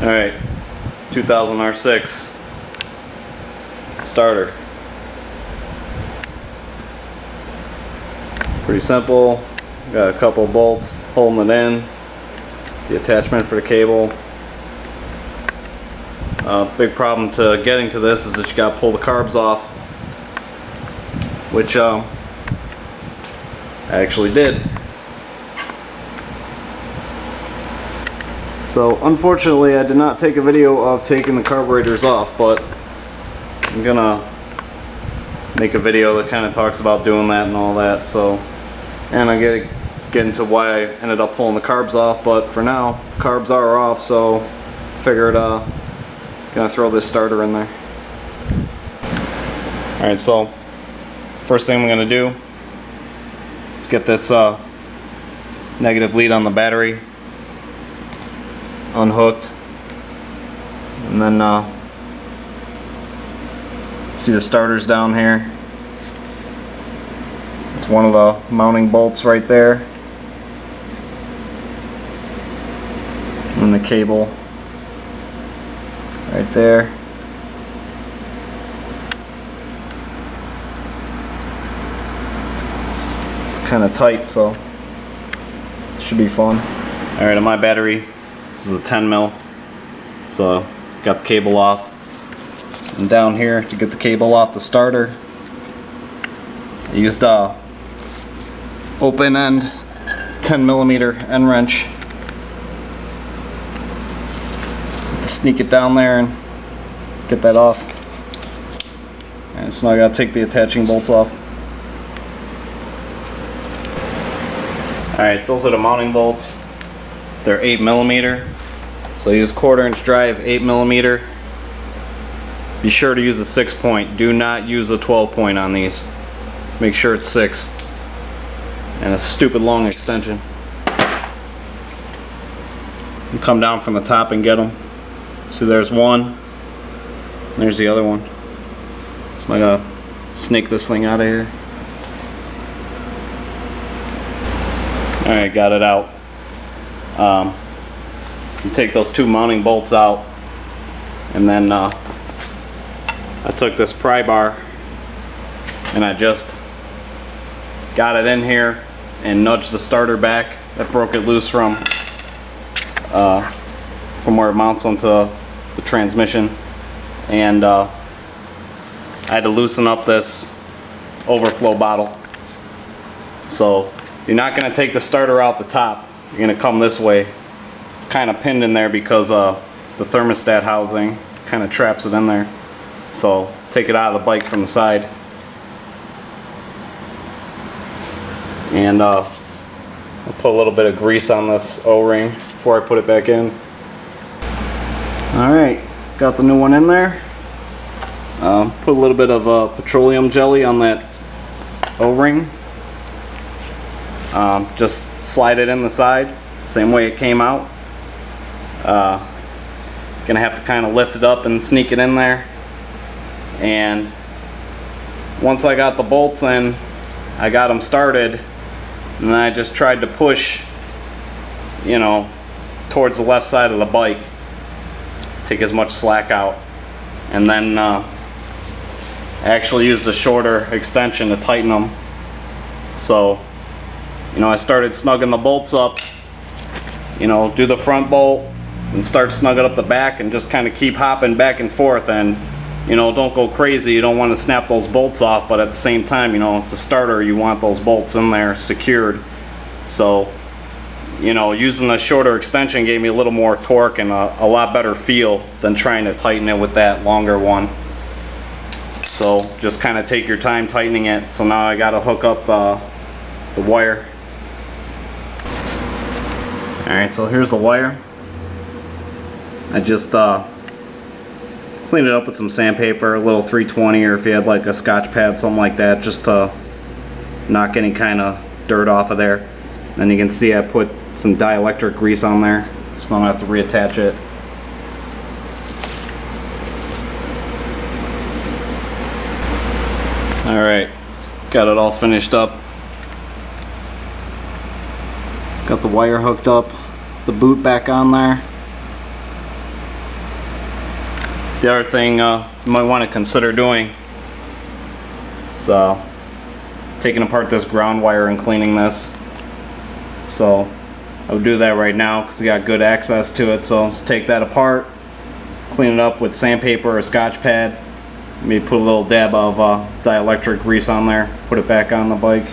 Alright, 2000 R6 starter. Pretty simple. Got a couple bolts holding it in. The attachment for the cable. Big problem to getting to this is that you got to pull the carbs off, which I actually did. So unfortunately I did not take a video of taking the carburetors off, but I'm gonna make a video that kind of talks about doing that and all that. So, and I'm gonna get into why I ended up pulling the carbs off, but for now the carbs are off, so figured gonna throw this starter in there. Alright, so first thing I'm gonna do is get this negative lead on the battery unhooked, and then see the starters down here. It's one of the mounting bolts right there, and the cable right there. It's kind of tight, so it should be fun. Alright, on my battery, this is a 10 mil, so got the cable off, and down here to get the cable off the starter I used a open end 10mm end wrench to sneak it down there and get that off. And so now I gotta take the attaching bolts off. Alright, those are the mounting bolts. They're 8mm, so use 1/4 inch drive, 8mm. Be sure to use a 6-point. Do not use a 12-point on these. Make sure it's 6. And a stupid long extension. You come down from the top and get them. See, there's one. There's the other one. So I gotta snake this thing out of here. Alright, got it out. You take those 2 mounting bolts out, and then I took this pry bar and I just got it in here and nudged the starter back. That broke it loose from where it mounts onto the transmission, and I had to loosen up this overflow bottle. So you're not going to take the starter out the top. You're going to come this way. It's kind of pinned in there because the thermostat housing kind of traps it in there. So take it out of the bike from the side. And I'll put a little bit of grease on this O-ring before I put it back in. Alright, got the new one in there. Put a little bit of petroleum jelly on that O-ring. Just slide it in the side, same way it came out. Gonna have to kind of lift it up and sneak it in there. And once I got the bolts in, I got them started, and then I just tried to push, you know, towards the left side of the bike, take as much slack out, and then I actually used a shorter extension to tighten them. So, you know, I started snugging the bolts up, you know, do the front bolt and start snugging up the back, and just kind of keep hopping back and forth. And, you know, don't go crazy. You don't want to snap those bolts off, but at the same time, you know, it's a starter. You want those bolts in there secured. So, you know, using the shorter extension gave me a little more torque and a lot better feel than trying to tighten it with that longer one. So just kind of take your time tightening it. So now I got to hook up the wire. Alright, so here's the wire. I just cleaned it up with some sandpaper, a little 320, or if you had like a Scotch pad, something like that, just to knock any kind of dirt off of there. Then you can see I put some dielectric grease on there, so I don't have to reattach it. Alright, got it all finished up. Got the wire hooked up, the boot back on there. the other thing you might want to consider doing is taking apart this ground wire and cleaning this. So I would do that right now because we got good access to it. So let's take that apart, clean it up with sandpaper or Scotch pad. Maybe put a little dab of dielectric grease on there, put it back on the bike.